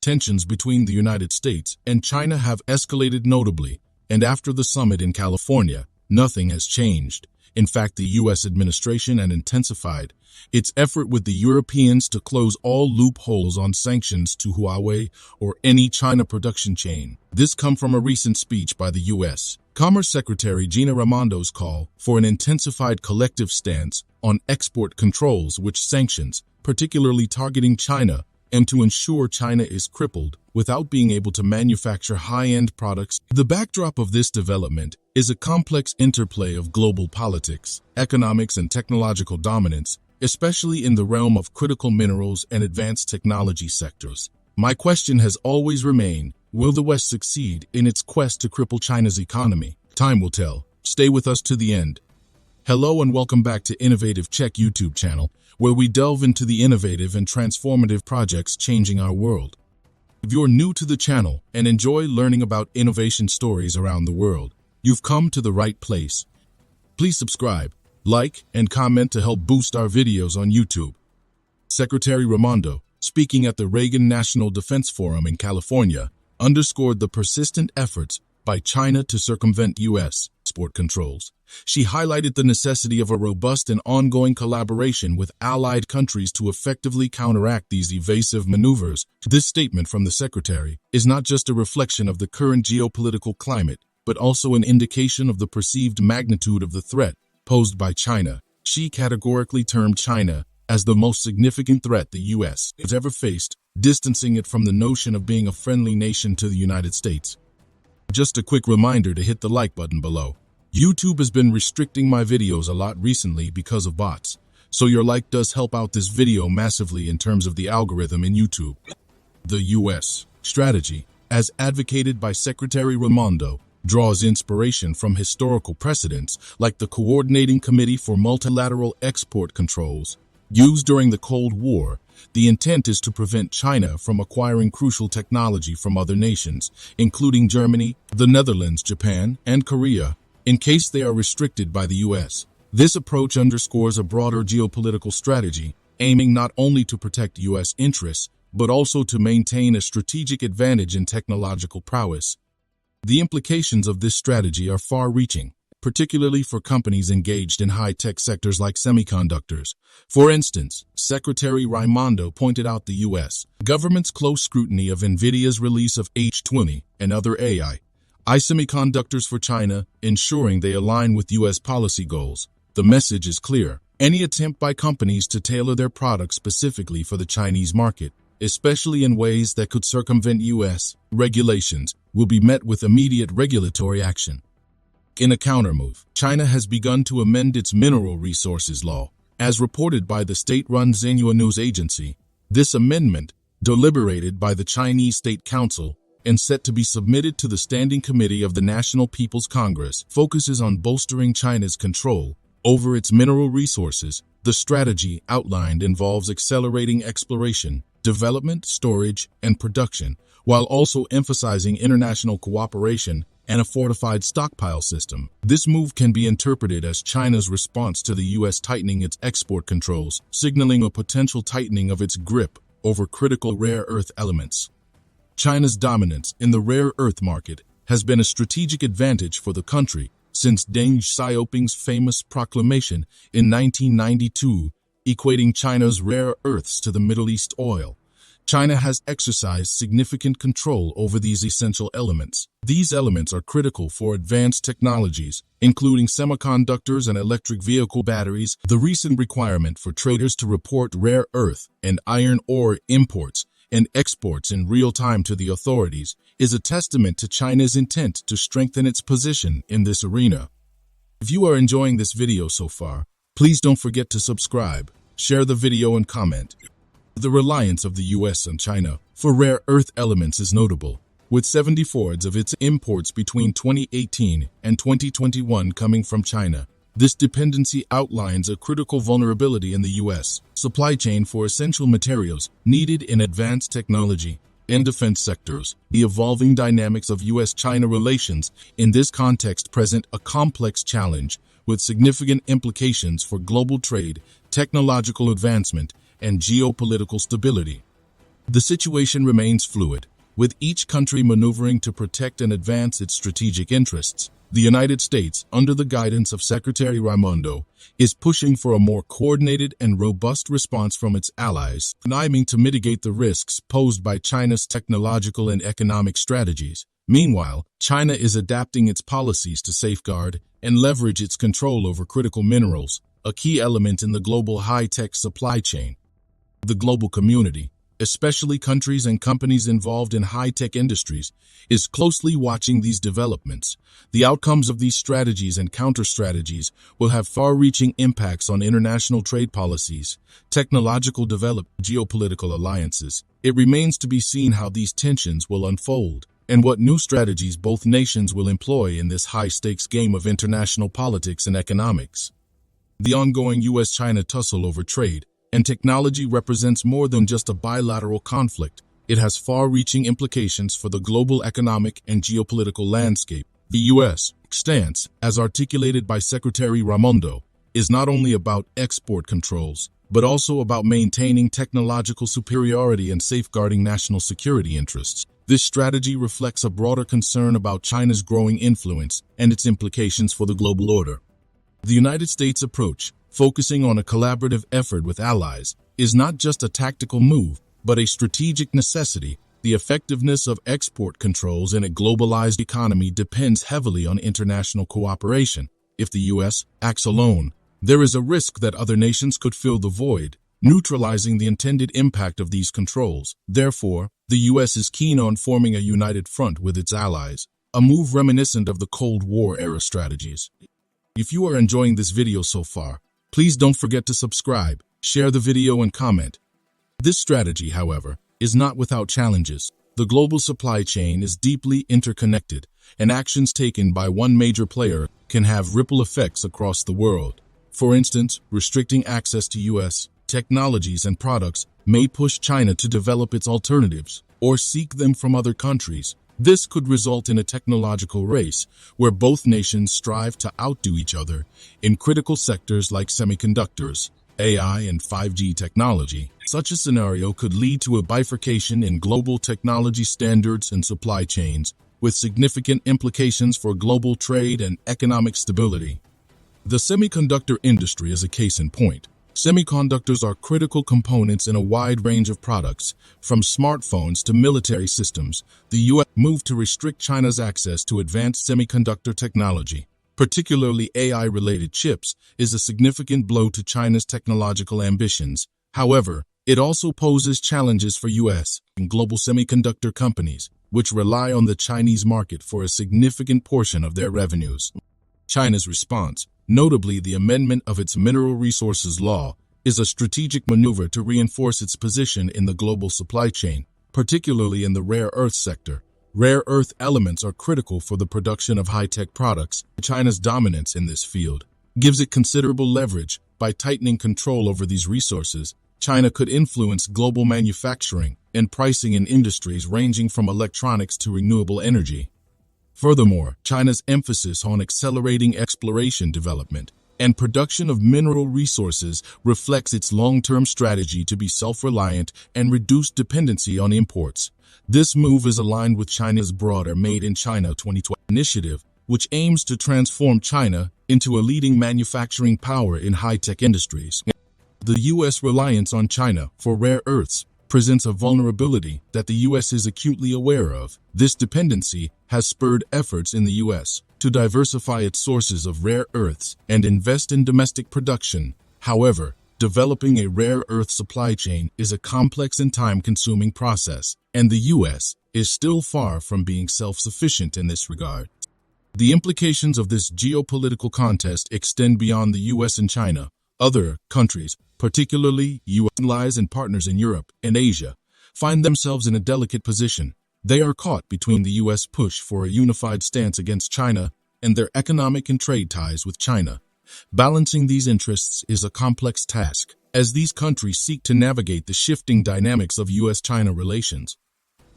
Tensions between the United States and China have escalated notably, and after the summit in California, nothing has changed. In fact, the U.S. administration has intensified its effort with the Europeans to close all loopholes on sanctions to Huawei or any China production chain. This comes from a recent speech by the U.S. Commerce Secretary Gina Raimondo's call for an intensified collective stance on export controls which sanctions, particularly targeting China, and to ensure China is crippled without being able to manufacture high-end products. The backdrop of this development is a complex interplay of global politics, economics, and technological dominance, especially in the realm of critical minerals and advanced technology sectors. My question has always remained, will the West succeed in its quest to cripple China's economy? Time will tell. Stay with us to the end. Hello and welcome back to Innovative Check YouTube channel, where we delve into the innovative and transformative projects changing our world. If you're new to the channel and enjoy learning about innovation stories around the world, you've come to the right place. Please subscribe, like, and comment to help boost our videos on YouTube. Secretary Raimondo, speaking at the Reagan National Defense Forum in California, underscored the persistent efforts by China to circumvent U.S. export controls. She highlighted the necessity of a robust and ongoing collaboration with allied countries to effectively counteract these evasive maneuvers. This statement from the Secretary is not just a reflection of the current geopolitical climate, but also an indication of the perceived magnitude of the threat posed by China. She categorically termed China as the most significant threat the U.S. has ever faced, distancing it from the notion of being a friendly nation to the United States. Just a quick reminder to hit the like button below. YouTube has been restricting my videos a lot recently because of bots, so your like does help out this video massively in terms of the algorithm in YouTube. The U.S. strategy, as advocated by Secretary Raimondo, draws inspiration from historical precedents like the Coordinating Committee for Multilateral Export Controls. Used during the Cold War, the intent is to prevent China from acquiring crucial technology from other nations, including Germany, the Netherlands, Japan, and Korea, in case they are restricted by the U.S. This approach underscores a broader geopolitical strategy, aiming not only to protect U.S. interests, but also to maintain a strategic advantage in technological prowess. The implications of this strategy are far-reaching, particularly for companies engaged in high-tech sectors like semiconductors. For instance, Secretary Raimondo pointed out the U.S. government's close scrutiny of NVIDIA's release of H20 and other AI semiconductors for China, ensuring they align with U.S. policy goals. The message is clear. Any attempt by companies to tailor their products specifically for the Chinese market, especially in ways that could circumvent U.S. regulations, will be met with immediate regulatory action. In a countermove, China has begun to amend its mineral resources law. As reported by the state-run Xinhua news agency, this amendment, deliberated by the Chinese State Council and set to be submitted to the Standing Committee of the National People's Congress, focuses on bolstering China's control over its mineral resources. The strategy outlined involves accelerating exploration, development, storage, and production, while also emphasizing international cooperation and a fortified stockpile system. This move can be interpreted as China's response to the U.S. tightening its export controls, signaling a potential tightening of its grip over critical rare earth elements. China's dominance in the rare earth market has been a strategic advantage for the country since Deng Xiaoping's famous proclamation in 1992, equating China's rare earths to the Middle East oil. China has exercised significant control over these essential elements. These elements are critical for advanced technologies, including semiconductors and electric vehicle batteries. The recent requirement for traders to report rare earth and iron ore imports and exports in real time to the authorities is a testament to China's intent to strengthen its position in this arena. If you are enjoying this video so far, please don't forget to subscribe, share the video, and comment. The reliance of the U.S. on China for rare earth elements is notable, with 74% of its imports between 2018 and 2021 coming from China. This dependency outlines a critical vulnerability in the U.S. supply chain for essential materials needed in advanced technology and defense sectors. The evolving dynamics of U.S.-China relations in this context present a complex challenge with significant implications for global trade, technological advancement, and geopolitical stability. The situation remains fluid, with each country maneuvering to protect and advance its strategic interests. The United States, under the guidance of Secretary Raimondo, is pushing for a more coordinated and robust response from its allies, aiming to mitigate the risks posed by China's technological and economic strategies. Meanwhile, China is adapting its policies to safeguard and leverage its control over critical minerals, a key element in the global high-tech supply chain. The global community, especially countries and companies involved in high-tech industries, is closely watching these developments. The outcomes of these strategies and counter-strategies will have far-reaching impacts on international trade policies, technological development, geopolitical alliances. It remains to be seen how these tensions will unfold and what new strategies both nations will employ in this high-stakes game of international politics and economics. The ongoing U.S.-China tussle over trade and technology represents more than just a bilateral conflict. It has far-reaching implications for the global economic and geopolitical landscape. The U.S. stance, as articulated by Secretary Raimondo, is not only about export controls, but also about maintaining technological superiority and safeguarding national security interests. This strategy reflects a broader concern about China's growing influence and its implications for the global order. The United States approach, focusing on a collaborative effort with allies, is not just a tactical move, but a strategic necessity. The effectiveness of export controls in a globalized economy depends heavily on international cooperation. If the U.S. acts alone, there is a risk that other nations could fill the void, neutralizing the intended impact of these controls. Therefore, the U.S. is keen on forming a united front with its allies, a move reminiscent of the Cold War-era strategies. If you are enjoying this video so far, please don't forget to subscribe, share the video, and comment. This strategy, however, is not without challenges. The global supply chain is deeply interconnected, and actions taken by one major player can have ripple effects across the world. For instance, restricting access to U.S. technologies and products may push China to develop its alternatives or seek them from other countries. This could result in a technological race where both nations strive to outdo each other in critical sectors like semiconductors, AI, and 5G technology. Such a scenario could lead to a bifurcation in global technology standards and supply chains, with significant implications for global trade and economic stability. The semiconductor industry is a case in point. Semiconductors are critical components in a wide range of products, from smartphones to military systems. The U.S. move to restrict China's access to advanced semiconductor technology, particularly AI-related chips, is a significant blow to China's technological ambitions. However, it also poses challenges for U.S. and global semiconductor companies, which rely on the Chinese market for a significant portion of their revenues. China's response, notably the amendment of its mineral resources law, is a strategic maneuver to reinforce its position in the global supply chain, particularly in the rare earth sector. Rare earth elements are critical for the production of high-tech products. China's dominance in this field gives it considerable leverage. By tightening control over these resources, China could influence global manufacturing and pricing in industries ranging from electronics to renewable energy. Furthermore, China's emphasis on accelerating exploration, development, and production of mineral resources reflects its long-term strategy to be self-reliant and reduce dependency on imports. This move is aligned with China's broader Made in China 2020 initiative, which aims to transform China into a leading manufacturing power in high-tech industries. The U.S. reliance on China for rare earths presents a vulnerability that the U.S. is acutely aware of. This dependency has spurred efforts in the U.S. to diversify its sources of rare earths and invest in domestic production. However, developing a rare earth supply chain is a complex and time-consuming process, and the U.S. is still far from being self-sufficient in this regard. The implications of this geopolitical contest extend beyond the U.S. and China. Other countries, particularly U.S. allies and partners in Europe and Asia, find themselves in a delicate position. They are caught between the U.S. push for a unified stance against China and their economic and trade ties with China. Balancing these interests is a complex task, as these countries seek to navigate the shifting dynamics of U.S.-China relations.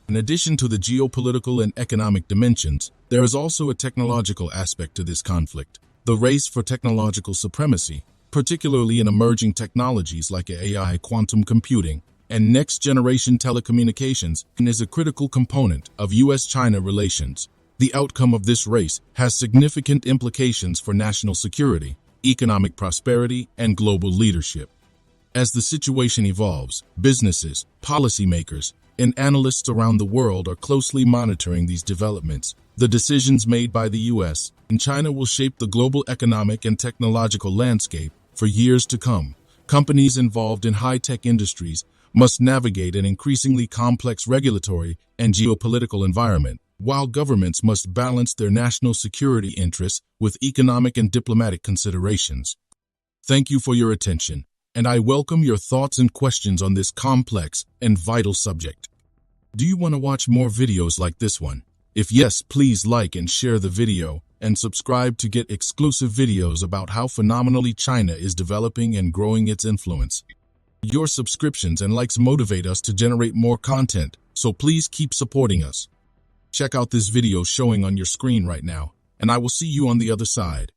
In addition to the geopolitical and economic dimensions, there is also a technological aspect to this conflict. The race for technological supremacy, particularly in emerging technologies like AI, quantum computing, and next-generation telecommunications and is a critical component of U.S.-China relations. The outcome of this race has significant implications for national security, economic prosperity, and global leadership. As the situation evolves, businesses, policymakers, and analysts around the world are closely monitoring these developments. The decisions made by the U.S. and China will shape the global economic and technological landscape for years to come. Companies involved in high-tech industries must navigate an increasingly complex regulatory and geopolitical environment, while governments must balance their national security interests with economic and diplomatic considerations. Thank you for your attention, and I welcome your thoughts and questions on this complex and vital subject. Do you want to watch more videos like this one? If yes, please like and share the video, and subscribe to get exclusive videos about how phenomenally China is developing and growing its influence. Your subscriptions and likes motivate us to generate more content, so please keep supporting us. Check out this video showing on your screen right now, and I will see you on the other side.